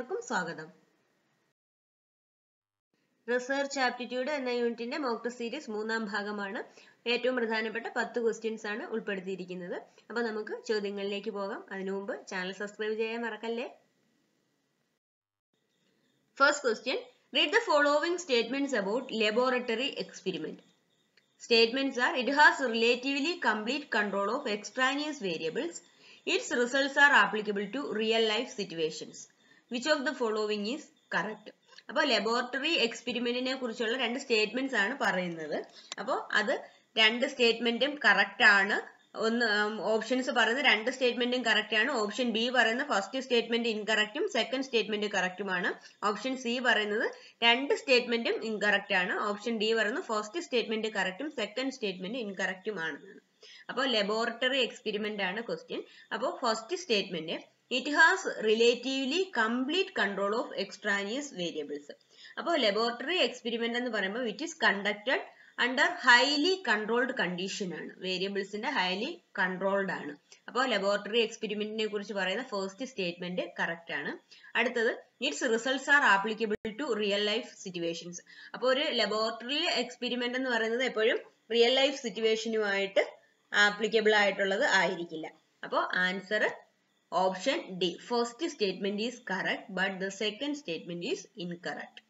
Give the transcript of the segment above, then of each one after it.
എല്ലാവർക്കും സ്വാഗതം. Research aptitude എന്ന യൂണിറ്റിന്റെ മോക്ക് ടെസ്റ്റ് സീരീസ് മൂന്നാം ഭാഗമാണ്. ഏറ്റവും പ്രധാനപ്പെട്ട 10 ക്വസ്റ്റ്യൻസ് ആണ് ഉൾപ്പെടുത്തിയിരിക്കുന്നത്. അപ്പോൾ നമുക്ക് ചോദ്യങ്ങളിലേക്ക് പോകാം. അതിനു മുമ്പ് ചാനൽ സബ്സ്ക്രൈബ് ചെയ്യാൻ മറക്കല്ലേ. First question, read the following statements about laboratory experiment. Statements are, it has relatively complete control of extraneous variables. Its results are applicable to real life situations. Which of the following is correct? അപ്പോൾ laboratory എക്സ്പെരിമെന്റിനെ കുറിച്ചുള്ള രണ്ട് statements ആണ് പറയുന്നത്. അപ്പോൾ അത് രണ്ട് സ്റ്റേറ്റ്മെന്റും correct ആണ്. ഒന്ന് ഓപ്ഷൻസ് പറയുന്ന രണ്ട് സ്റ്റേറ്റ്മെന്റും കറക്റ്റ് ആണ്. ഓപ്ഷൻ ബി പറയുന്ന ഫസ്റ്റ് സ്റ്റേറ്റ്മെന്റ് ഇൻകറക്റ്റും സെക്കൻഡ് സ്റ്റേറ്റ്മെന്റ് കറക്റ്റുമാണ്. ഓപ്ഷൻ സി പറയുന്നത് രണ്ട് സ്റ്റേറ്റ്മെന്റും ഇൻകറക്റ്റ് ആണ്. ഓപ്ഷൻ ഡി പറയുന്നത് ഫസ്റ്റ് സ്റ്റേറ്റ്മെന്റ് കറക്റ്റും സെക്കൻഡ് സ്റ്റേറ്റ്മെന്റ് ഇൻകറക്റ്റുമാണ്. അപ്പോൾ ലബോറട്ടറി എക്സ്പെരിമെന്റ് ആണ് ക്വസ്റ്റ്യൻ. അപ്പോൾ first statement, it has relatively complete control of extraneous variables. അപ്പോൾ ലബോറട്ടറി എക്സ്പെരിമെന്റ് എന്ന് പറയുമ്പോൾ it is conducted under highly controlled condition ആണ്. വേരിയബിൾസിന്റെ ഹൈലി കൺട്രോൾഡ് ആണ്. അപ്പോൾ ലബോറട്ടറി എക്സ്പെരിമെന്റിനെ കുറിച്ച് പറയുന്ന ഫസ്റ്റ് സ്റ്റേറ്റ്മെന്റ് കറക്റ്റ് ആണ്. അടുത്തത്, it's results are applicable to real life situations. അപ്പോൾ ഒരു ലബോറട്ടറി എക്സ്പെരിമെന്റ് എന്ന് പറയുന്നത് എപ്പോഴും റിയൽ ലൈഫ് സിറ്റുവേഷനുമായിട്ട് ആപ്ലിക്കബിൾ ആയിട്ടുള്ളത് ആയിരിക്കില്ല. അപ്പോൾ answer option D, first statement is correct but the second statement is incorrect.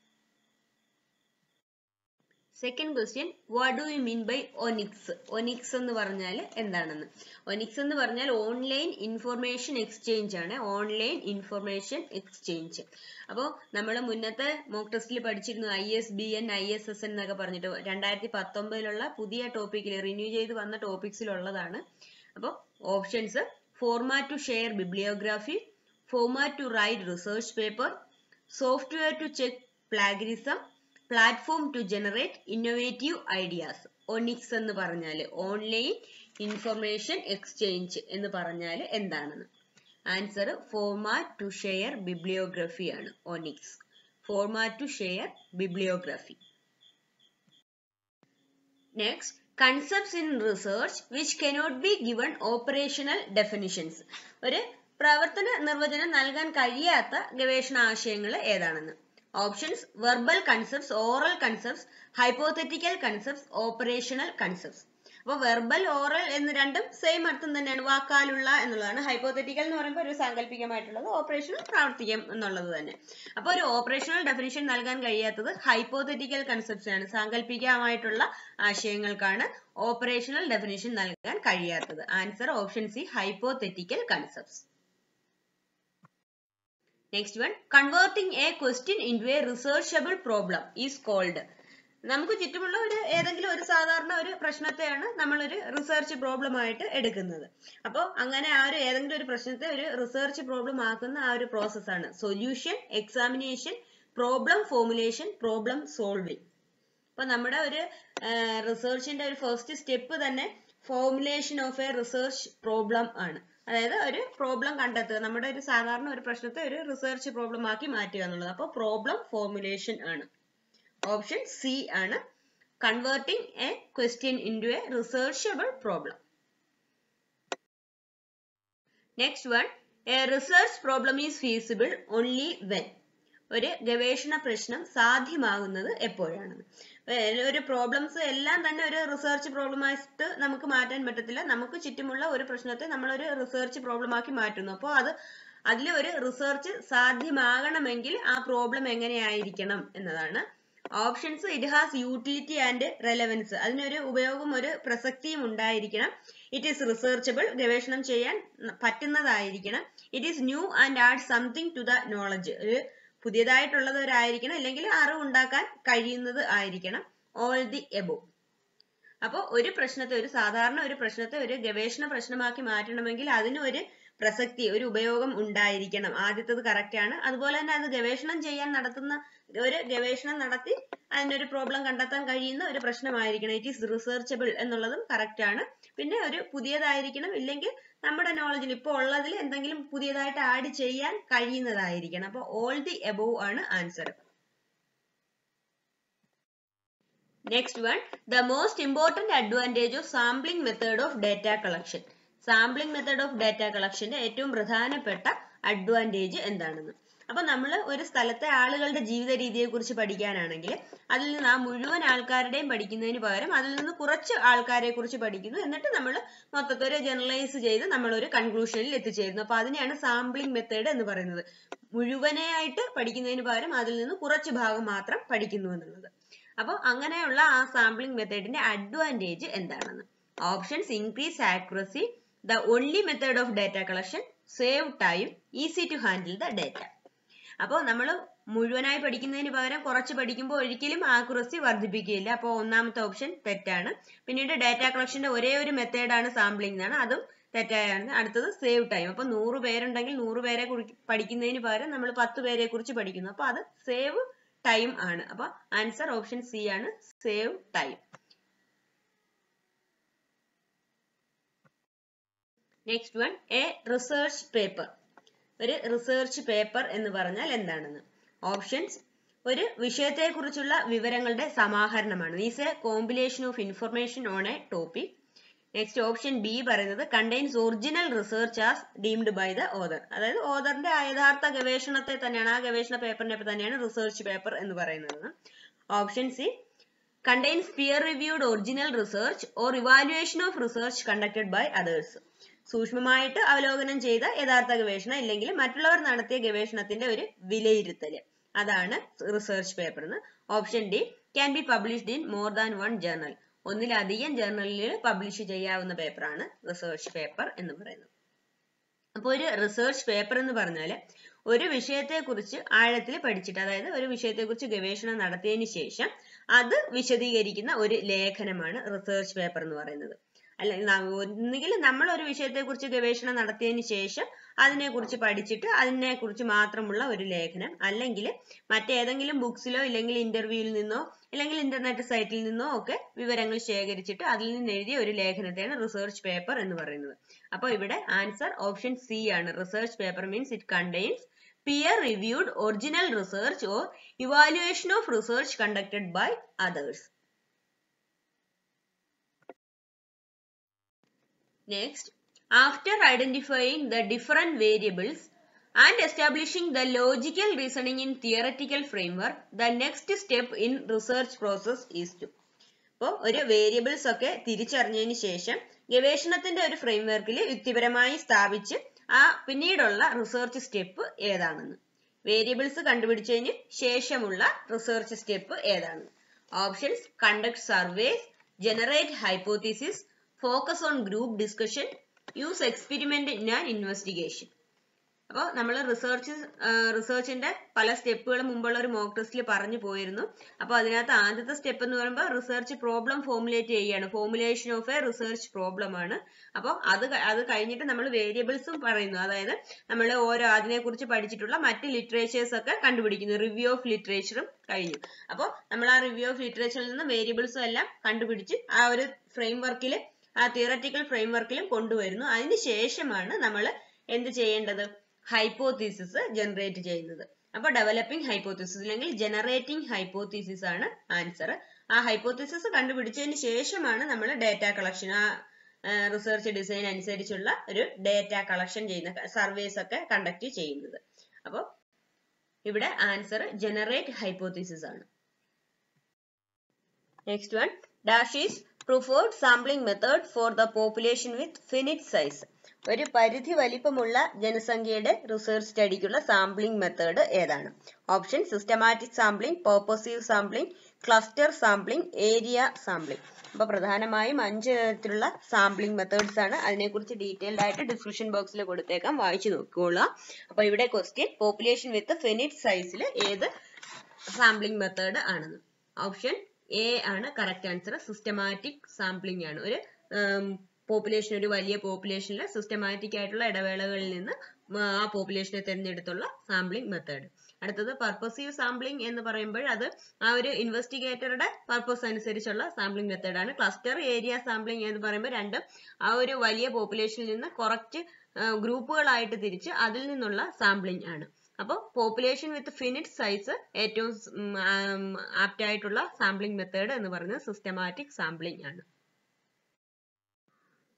Second question, what do you mean by ONIX? ONIX എന്ന് പറഞ്ഞാൽ എന്താണെന്ന്. ഒനിക്സ് എന്ന് പറഞ്ഞാൽ ഓൺലൈൻ ഇൻഫർമേഷൻ എക്സ്ചേഞ്ച് ആണ്. Online information exchange. അപ്പോൾ നമ്മൾ മുന്നത്തെ മോക്ക് ടെസ്റ്റിൽ പഠിച്ചിരുന്നു ISBN, ISSN എന്നൊക്കെ പറഞ്ഞിട്ട് 2019 പുതിയ ടോപ്പിക്കിൽ റിന്യൂ ചെയ്ത് വന്ന ടോപ്പിക്സിലുള്ളതാണ്. അപ്പോൾ options, format to share bibliography, format to write research paper, software to check plagiarism, platform to generate innovative ideas. ONIX എന്ന് പറഞ്ഞാൽ ഓൺലൈൻ ഇൻഫർമേഷൻ എക്സ്ചേഞ്ച് എന്ന് പറഞ്ഞാൽ എന്താണെന്ന്. Answer format to share bibliography ആണ് ONIX. Format to share bibliography. Next, concepts in research which cannot be given operational definitions. ഒരു പ്രവർത്തന നിർവചനം നൽകാൻ കഴിയാത്ത ഗവേഷണ ആശയങ്ങൾ ഏതാണെന്ന്. Options, verbal concepts, oral concepts, hypothetical concepts, operational concepts. അപ്പോൾ വെർബൽ, ഓറൽ എന്ന് രണ്ടും സെയിം അർത്ഥം തന്നെയാണ്, വാക്കാലുള്ള എന്നുള്ളതാണ്. ഹൈപ്പോത്തറ്റിക്കൽ എന്ന് പറയുമ്പോൾ ഒരു സാങ്കല്പികമായിട്ടുള്ളത്, ഓപ്പറേഷണൽ പ്രാവർത്തികം എന്നുള്ളത് തന്നെ. അപ്പോൾ ഒരു ഓപ്പറേഷണൽ ഡെഫിനിഷൻ നൽകാൻ കഴിയാത്തത് ഹൈപ്പോത്തറ്റിക്കൽ കൺസെപ്റ്റ്സ് ആണ്. സാങ്കല്പികമായിട്ടുള്ള ആശയങ്ങൾക്കാണ് ഓപ്പറേഷണൽ ഡെഫിനിഷൻ നൽകാൻ കഴിയാത്തത്. Answer option C, hypothetical concepts. Next one, converting a question into a researchable problem is called. നമുക്ക് ചുറ്റുമുള്ള ഏതെങ്കിലും ഒരു സാധാരണ ഒരു പ്രശ്നത്തെയാണ് നമ്മളൊരു റിസർച്ച് പ്രോബ്ലം ആയിട്ട് എടുക്കുന്നത്. അപ്പോൾ അങ്ങനെ ഏതെങ്കിലും ഒരു പ്രശ്നത്തെ ഒരു റിസർച്ച് പ്രോബ്ലം ആക്കുന്ന ആ ഒരു പ്രോസസ്സാണ് solution, examination, problem formulation, problem solving. അപ്പൊ നമ്മുടെ ഒരു റിസർച്ചിന്റെ ഒരു ഫസ്റ്റ് സ്റ്റെപ്പ് തന്നെ formulation of A research problem ആണ്. അതായത് ഒരു പ്രോബ്ലം കണ്ടെത്തുക, നമ്മുടെ ഒരു സാധാരണ ഒരു പ്രശ്നത്തെ ഒരു റിസർച്ച് പ്രോബ്ലം ആക്കി മാറ്റുക എന്നുള്ളത്. അപ്പോൾ പ്രോബ്ലം ഫോർമുലേഷൻ ആണ്. ഓപ്ഷൻ സി ആണ്, converting a question into a researchable problem. Next one, a research problem is feasible only when. ഒരു ഗവേഷണ പ്രശ്നം സാധ്യമാകുന്നത് എപ്പോഴാണ്? ഒരു പ്രോബ്ലംസ് എല്ലാം തന്നെ ഒരു റിസർച്ച് പ്രോബ്ലമായിട്ട് നമുക്ക് മാറ്റാൻ പറ്റത്തില്ല. നമുക്ക് ചുറ്റുമുള്ള ഒരു പ്രശ്നത്തെ നമ്മളൊരു റിസർച്ച് പ്രോബ്ലം ആക്കി മാറ്റുന്നു. അപ്പോൾ അതിൽ ഒരു റിസർച്ച് സാധ്യമാകണമെങ്കിൽ ആ പ്രോബ്ലം എങ്ങനെയായിരിക്കണം എന്നതാണ്. Options, it has utility and relevance. അതിനൊരു ഉപയോഗം, ഒരു പ്രസക്തിയും ഉണ്ടായിരിക്കണം. ഇറ്റ് ഈസ് റിസർച്ചബിൾ, ഗവേഷണം ചെയ്യാൻ പറ്റുന്നതായിരിക്കണം. It is new and add something to the knowledge, ഒരു പുതിയതായിട്ടുള്ളവരായിരിക്കണം, അല്ലെങ്കിൽ അറിവ് ഉണ്ടാക്കാൻ കഴിയുന്നത് ആയിരിക്കണം. All the above. അപ്പോൾ ഒരു പ്രശ്നത്തെ, ഒരു സാധാരണ ഒരു പ്രശ്നത്തെ ഒരു ഗവേഷണ പ്രശ്നമാക്കി മാറ്റണമെങ്കിൽ അതിനൊരു പ്രസക്തി, ഒരു ഉപയോഗം ഉണ്ടായിരിക്കണം. ആദ്യത്തത് കറക്റ്റ് ആണ്. അതുപോലെ തന്നെ അത് ഗവേഷണം നടത്തി അതിനൊരു പ്രോബ്ലം കണ്ടെത്താൻ കഴിയുന്ന ഒരു പ്രശ്നമായിരിക്കണം. ഇറ്റ് ഈസ് റിസർച്ചബിൾ എന്നുള്ളതും കറക്റ്റ് ആണ്. പിന്നെ ഒരു പുതിയതായിരിക്കണം, ഇല്ലെങ്കിൽ നമ്മുടെ നോളജിൽ ഇപ്പോൾ ഉള്ളതിൽ എന്തെങ്കിലും പുതിയതായിട്ട് ആഡ് ചെയ്യാൻ കഴിയുന്നതായിരിക്കണം. അപ്പോൾ ഓൾ ദി എബോവ് ആണ് answer. Next one, the most important advantage of sampling method of data collection. Sampling method of data കളക്ഷന്റെ ഏറ്റവും പ്രധാനപ്പെട്ട അഡ്വാൻറ്റേജ് എന്താണെന്ന്. അപ്പൊ നമ്മൾ ഒരു സ്ഥലത്തെ ആളുകളുടെ ജീവിത രീതിയെ കുറിച്ച് പഠിക്കാനാണെങ്കിൽ അതിൽ നിന്ന് ആ മുഴുവൻ ആൾക്കാരുടെയും പഠിക്കുന്നതിന് പകരം അതിൽ നിന്ന് കുറച്ച് ആൾക്കാരെ കുറിച്ച് പഠിക്കുന്നു, എന്നിട്ട് നമ്മൾ മൊത്തത്തിൽ ജനറലൈസ് ചെയ്ത് നമ്മൾ ഒരു കൺക്ലൂഷനിൽ എത്തിച്ചേരുന്നു. അപ്പൊ അതിനെയാണ് സാമ്പിളിംഗ് മെത്തേഡ് എന്ന് പറയുന്നത്. മുഴുവനായിട്ട് പഠിക്കുന്നതിന് പകരം അതിൽ നിന്ന് കുറച്ച് ഭാഗം മാത്രം പഠിക്കുന്നു എന്നുള്ളത്. അപ്പൊ അങ്ങനെയുള്ള ആ സാമ്പിളിംഗ് മെത്തേഡിന്റെ അഡ്വാൻറ്റേജ് എന്താണെന്ന്. Options: increase accuracy, the only method of data collection, save time, easy to handle the data. അപ്പോൾ നമ്മൾ മുഴുവനായി പഠിക്കുന്നതിന് പകരം കുറച്ച് പഠിക്കുമ്പോൾ ഒരിക്കലും ആക്യുറസി വർദ്ധിപ്പിക്കുകയില്ല. അപ്പോൾ ഒന്നാമത്തെ ഓപ്ഷൻ തെറ്റാണ്. പിന്നീട് ഡാറ്റ കളക്ഷന്റെ ഒരേ ഒരു മെത്തേഡാണ് സാമ്പിളിംഗ് എന്നാണ്, അതും തെറ്റായാണ്. അടുത്തത് സേവ് ടൈം. അപ്പോൾ 100 പേരുണ്ടെങ്കിൽ 100 പേരെ പഠിക്കുന്നതിന് പകരം നമ്മൾ 10 പേരെ കുറിച്ച് പഠിക്കുന്നു. അപ്പോൾ അത് സേവ് ടൈം ആണ്. അപ്പോൾ ആൻസർ ഓപ്ഷൻ സി ആണ്, save time. Next one, a research paper. ഒരു റിസർച്ച് പേപ്പർ എന്ന് പറഞ്ഞാൽ എന്താണെന്ന്. ഓപ്ഷൻസ്: ഒരു വിഷയത്തെക്കുറിച്ചുള്ള വിവരങ്ങളുടെ സമാഹരണമാണ്. Is a combination of information on a topic. Next option B പറയുന്നത് contains original research as deemed by the author. അതായത് ഓതറിന്റെ യഥാർത്ഥ ഗവേഷണത്തെ തന്നെയാണ്, ആ ഗവേഷണ പേപ്പറിനെ തന്നെയാണ് റിസർച്ച് പേപ്പർ എന്ന് പറയുന്നത്. Option C contains peer reviewed original research or evaluation of research conducted by others. സൂക്ഷ്മമായിട്ട് അവലോകനം ചെയ്ത യഥാർത്ഥ ഗവേഷണം ഇല്ലെങ്കിൽ മറ്റുള്ളവർ നടത്തിയ ഗവേഷണത്തിന്റെ ഒരു വിലയിരുത്തല്, അതാണ് റിസർച്ച് പേപ്പർ എന്ന്. Option D can be published in more than one journal. ഒന്നിലധികം ജേർണലിൽ പബ്ലിഷ് ചെയ്യാവുന്ന പേപ്പറാണ് റിസർച്ച് പേപ്പർ എന്ന് പറയുന്നത്. അപ്പോൾ ഒരു റിസർച്ച് പേപ്പർ എന്ന് പറഞ്ഞാൽ ഒരു വിഷയത്തെക്കുറിച്ച് ആഴത്തിൽ പഠിച്ചിട്ട്, അതായത് ഒരു വിഷയത്തെക്കുറിച്ച് ഗവേഷണം നടത്തിയതിന് ശേഷം അത് വിശദീകരിക്കുന്ന ഒരു ലേഖനമാണ് റിസർച്ച് പേപ്പർ എന്ന് പറയുന്നത്. ഒന്നുകിൽ നമ്മൾ ഒരു വിഷയത്തെക്കുറിച്ച് ഗവേഷണം നടത്തിയതിന് ശേഷം അതിനെക്കുറിച്ച് പഠിച്ചിട്ട് അതിനെക്കുറിച്ച് മാത്രമുള്ള ഒരു ലേഖനം, അല്ലെങ്കിൽ മറ്റേതെങ്കിലും ബുക്സിലോ ഇല്ലെങ്കിൽ ഇന്റർവ്യൂവിൽ നിന്നോ അല്ലെങ്കിൽ ഇന്റർനെറ്റ് സൈറ്റിൽ നിന്നോ ഒക്കെ വിവരങ്ങൾ ശേഖരിച്ചിട്ട് അതിൽ നിന്ന് എഴുതിയ ഒരു ലേഖനത്തെയാണ് റിസർച്ച് പേപ്പർ എന്ന് പറയുന്നത്. അപ്പോൾ ഇവിടെ ആൻസർ ഓപ്ഷൻ സി ആണ്. Research paper means it contains peer reviewed original research or evaluation of research conducted by others. Next, after identifying the different variables and establishing the logical reasoning in theoretical framework, the next step in research process is to. അപ്പോൾ ഒരു variables ഒക്കെ തിരിച്ചറിഞ്ഞതിന് ശേഷം ഗവേഷണത്തിന്റെ ഒരു ഫ്രെയിംവർക്കിൽ യുക്തിപരമായി സ്ഥാപിച്ച് ആ പിന്നീടുള്ള research step ഏതാണെന്ന്. വേരിയബിൾസ് കണ്ടുപിടിച്ചതിന് ശേഷമുള്ള റിസർച്ച് സ്റ്റെപ്പ് ഏതാണ്? Options: conduct surveys, generate hypothesis, focus on group discussion, use experiment in an investigation. അപ്പോൾ നമ്മൾ റിസർച്ചിന്റെ പല സ്റ്റെപ്പുകൾ മുമ്പുള്ള ഒരു മോക്ക് ടെസ്റ്റിൽ പറഞ്ഞു പോയിരുന്നു. അപ്പോൾ അതിനകത്ത് ആദ്യത്തെ സ്റ്റെപ്പ് എന്ന് പറയുമ്പോൾ റിസർച്ച് പ്രോബ്ലം ഫോർമുലേറ്റ് ചെയ്യുകയാണ്. Formulation of A research problem ആണ്. അപ്പോൾ അത് കഴിഞ്ഞിട്ട് നമ്മൾ വേരിയബിൾസും പറയുന്നു. അതായത് നമ്മൾ അതിനെക്കുറിച്ച് പഠിച്ചിട്ടുള്ള മറ്റ് ലിറ്ററേച്ചേഴ്സ് ഒക്കെ കണ്ടുപിടിക്കുന്നു. റിവ്യൂ ഓഫ് ലിറ്ററേച്ചറും കഴിഞ്ഞു. അപ്പോൾ നമ്മൾ ആ റിവ്യൂ ഓഫ് ലിറ്ററേച്ചറിൽ നിന്ന് വേരിയബിൾസും എല്ലാം കണ്ടുപിടിച്ച് ആ ഒരു ഫ്രെയിംവർക്കിൽ, ആ തിയററ്റിക്കൽ ഫ്രെയിംവർക്കിലും കൊണ്ടുവരുന്നു. അതിന് ശേഷമാണ് നമ്മൾ എന്ത് ചെയ്യേണ്ടത്? ഹൈപ്പോത്തീസിസ് ജനറേറ്റ് ചെയ്യുന്നത്. അപ്പൊ ഡെവലപ്പിംഗ് ഹൈപ്പോത്തീസിസ് അല്ലെങ്കിൽ ജനറേറ്റിംഗ് ഹൈപ്പോത്തീസിസ് ആണ് ആൻസർ. ആ ഹൈപ്പോത്തീസിസ് കണ്ടുപിടിച്ചതിന് ശേഷമാണ് നമ്മൾ ഡേറ്റ കളക്ഷൻ, ആ റിസർച്ച് ഡിസൈൻ അനുസരിച്ചുള്ള ഒരു ഡേറ്റ കളക്ഷൻ ചെയ്യുന്ന സർവേസ് ഒക്കെ കണ്ടക്ട് ചെയ്യുന്നത്. അപ്പോൾ ഇവിടെ ആൻസർ ജനറേറ്റ് ഹൈപ്പോത്തീസിസ് ആണ്. Next one, dash is preferred sampling method for the population with finite size. ഒരു പരിധി വലിപ്പമുള്ള ജനസംഖ്യയുടെ റിസർച്ച് സ്റ്റഡിക്കുള്ള സാമ്പിളിംഗ് മെത്തേഡ് ഏതാണ്? Option: systematic sampling, purposive sampling, cluster sampling, area sampling. അപ്പോൾ പ്രധാനമായും 5 തരത്തിലുള്ള സാമ്പിളിംഗ് മെത്തേഡ്സ് ആണ്. അതിനെക്കുറിച്ച് ഡീറ്റെയിൽഡ് ആയിട്ട് ഡിസ്ക്രിപ്ഷൻ ബോക്സിൽ കൊടുത്തേക്കാം, വായിച്ചു നോക്കിക്കോളുക. അപ്പോൾ ഇവിടെ ക്വസ്റ്റ്യൻ പോപ്പുലേഷൻ വിത്ത് ഫിനിറ്റ് സൈസിൽ ഏത് സാമ്പിളിംഗ് മെത്തേഡ് ആണെന്ന്. ഓപ്ഷൻ എ ആണ് കറക്റ്റ് ആൻസർ. സിസ്റ്റമാറ്റിക് സാമ്പിളിംഗ് ആണ്. ഒരു പോപ്പുലേഷൻ, ഒരു വലിയ പോപ്പുലേഷനിലെ സിസ്റ്റമാറ്റിക് ആയിട്ടുള്ള ഇടവേളകളിൽ നിന്ന് ആ പോപ്പുലേഷനെ തിരഞ്ഞെടുത്തുള്ള സാമ്പിളിംഗ് മെത്തേഡ്. അടുത്തത് പർപ്പസീവ് സാമ്പിളിംഗ് എന്ന് പറയുമ്പോൾ അത് ആ ഒരു ഇൻവെസ്റ്റിഗേറ്ററുടെ പർപ്പസ് അനുസരിച്ചുള്ള സാമ്പിളിംഗ് മെത്തേഡാണ്. ക്ലസ്റ്റർ, ഏരിയ സാമ്പിളിംഗ് എന്ന് പറയുമ്പോൾ രണ്ടും ആ ഒരു വലിയ പോപ്പുലേഷനിൽ നിന്ന് കുറച്ച് ഗ്രൂപ്പുകളായിട്ട് തിരിച്ച് അതിൽ നിന്നുള്ള സാമ്പിളിംഗ് ആണ്. അപ്പോൾ പോപ്പുലേഷൻ വിത്ത് ഫിനിറ്റ് സൈസ് ഏറ്റവും ആപ്റ്റ് ആയിട്ടുള്ള സാമ്പിളിംഗ് മെത്തേഡ് എന്ന് പറയുന്നത് സിസ്റ്റമാറ്റിക് സാമ്പിളിംഗ് ആണ്.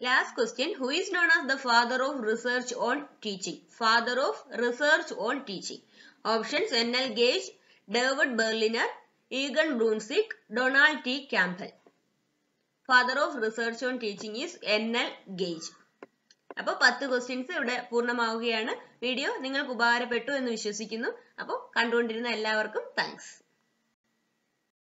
Last question. Who is known as the father of research on teaching? Father of research on teaching. Options: N.L. Gage, David Berliner, Egon Brunswick, Donald T. Campbell. Father of research on teaching is N.L. Gage. അപ്പോൾ 10 questions ഇവിടെ പൂർണ്ണമാവുകയാണ്. Video നിങ്ങൾക്ക് ഉപകാരപ്പെട്ടു എന്ന് വിശ്വസിക്കുന്നു. അപ്പോൾ കണ്ടുകൊണ്ടിരുന്ന എല്ലാവർക്കും thanks.